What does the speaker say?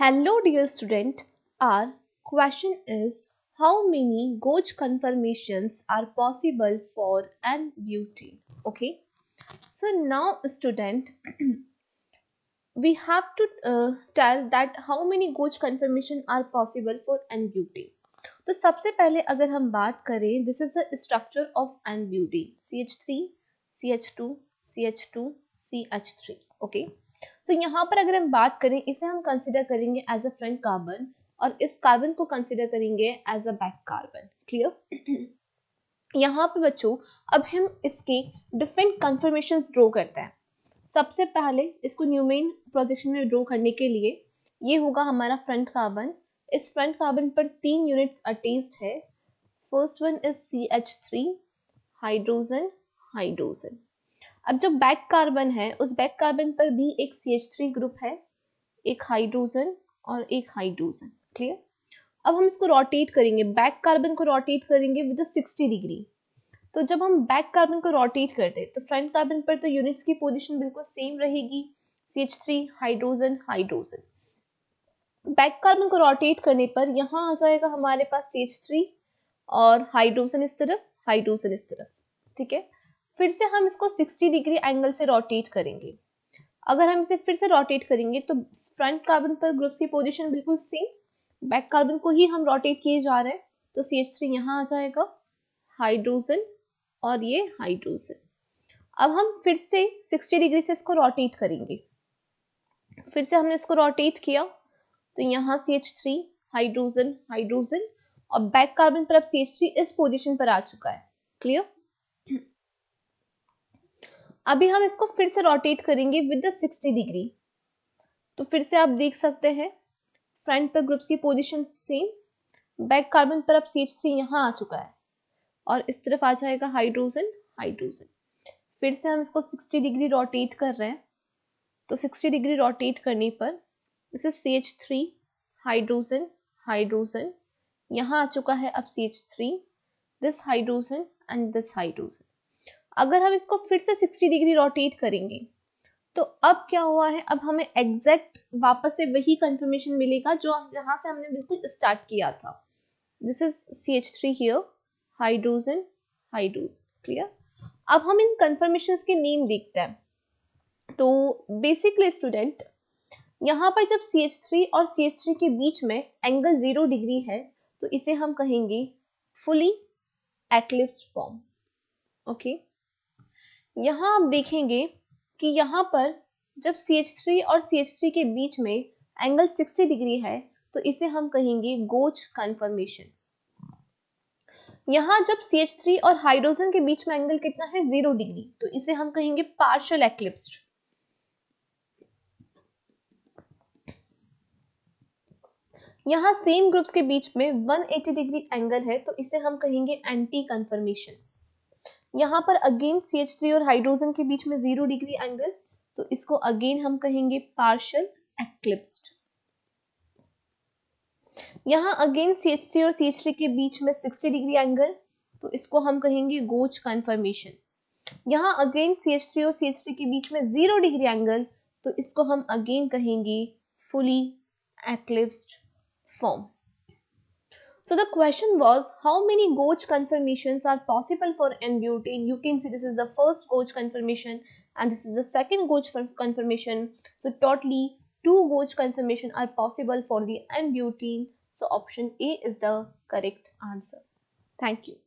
Hello dear student, our question is how many gauge conformations are possible for n butane? Okay, so now student we have to tell that how many gauge conformation are possible for n butane. तो सबसे पहले अगर हम बात करें this is the structure of n butane CH3 CH2 CH2 CH3 okay. तो यहाँ पर अगर हम बात करें इसे हम कंसिडर करेंगे एज अ फ्रंट कार्बन और इस कार्बन को कंसिडर करेंगे as a back carbon. Clear. यहाँ पे बच्चों अब हम इसके डिफरेंट कंफर्मेशंस ड्रॉ करते हैं. सबसे पहले इसको न्यूमेन प्रोजेक्शन में ड्रॉ करने के लिए ये होगा हमारा फ्रंट कार्बन. इस फ्रंट कार्बन पर 3 यूनिट्स अटैच्ड है. First one is CH3 hydrogen hydrogen. अब जो बैक कार्बन है उस बैक कार्बन पर भी एक CH3 ग्रुप है, एक हाइड्रोजन और एक हाइड्रोजन. क्लियर. अब हम इसको रोटेट करेंगे, बैक कार्बन को रोटेट करेंगे विद 60 डिग्री. तो जब हम बैक कार्बन को रोटेट करते हैं तो फ्रंट कार्बन पर तो यूनिट्स की पोजीशन बिल्कुल सेम रहेगी, CH3 hydrogen hydrogen. Back carbon को रोटेट करने पर यहाँ आ जाएगा हमारे पास CH3 और हाइड्रोजन इस तरफ, हाइड्रोजन इस तरफ. ठीक है. फिर से हम इसको 60 डिग्री एंगल से रोटेट करेंगे. अगर हम इसे फिर से रोटेट करेंगे तो फ्रंट कार्बन पर ग्रुप्स की पोजीशन बिल्कुल सेम, बैक कार्बन को ही हम रोटेट किए जा रहे हैं. तो CH3 यहाँ आ जाएगा, हाइड्रोजन और ये हाइड्रोजन. अब हम फिर से 60 डिग्री से इसको रोटेट करेंगे. फिर से हमने इसको रोटेट किया तो यहाँ CH3 हाइड्रोजन हाइड्रोजन और बैक कार्बन पर अब CH3 इस पोजीशन पर आ चुका है. क्लियर. अभी हम इसको फिर से रोटेट करेंगे विद 60 डिग्री. तो फिर से आप देख सकते हैं फ्रंट पर ग्रुप्स की पोजीशन सेम, बैक कार्बन पर अब CH3 यहाँ आ चुका है और इस तरफ आ जाएगा हाइड्रोजन हाइड्रोजन. फिर से हम इसको 60 डिग्री रोटेट कर रहे हैं. तो 60 डिग्री रोटेट करने पर इसे CH3 हाइड्रोजन हाइड्रोजन यहाँ आ चुका है अब CH3, this hydrogen and this hydrogen. अगर हम इसको फिर से 60 डिग्री रोटेट करेंगे तो अब क्या हुआ है, अब हमें एग्जैक्ट वापस से वही कंफर्मेशन मिलेगा जो जहां से हमने बिल्कुल स्टार्ट किया था. This is CH3 here, hydrogen hydrogen. Clear. अब हम इन कंफर्मेशंस के नेम देखते हैं. तो बेसिकली स्टूडेंट यहाँ पर जब CH3 और CH3 के बीच में एंगल 0 डिग्री है तो इसे हम कहेंगे फुली एक्लिप्स्ड फॉर्म. ओके. यहाँ आप देखेंगे कि यहाँ पर जब CH3 और CH3 के बीच में एंगल 60 डिग्री है तो इसे हम कहेंगे गोच कन्फर्मेशन. यहाँ जब CH3 और हाइड्रोजन के बीच में एंगल कितना है 0 डिग्री तो इसे हम कहेंगे पार्शियल एक्लिप्स्ड. यहाँ सेम ग्रुप्स के बीच में 180 डिग्री एंगल है तो इसे हम कहेंगे एंटी कन्फर्मेशन. यहाँ पर अगेन CH3 और हाइड्रोजन के बीच में 0 डिग्री एंगल तो इसको अगेन हम कहेंगे पार्शियल एक्लिप्स्ड. यहाँ अगेन CH3 और CH3 के बीच में 60 डिग्री एंगल तो इसको हम कहेंगे गोच कन्फर्मेशन. यहाँ अगेन CH3 और CH3 के बीच में 0 डिग्री एंगल तो इसको हम अगेन कहेंगे fully एक्लिप्स्ड form. So the question was how many gauge conformations are possible for n-butane. You can see this is the first gauge conformation and this is the second gauge conformation. So totally 2 gauge conformation are possible for the n-butane. So option A is the correct answer. Thank you.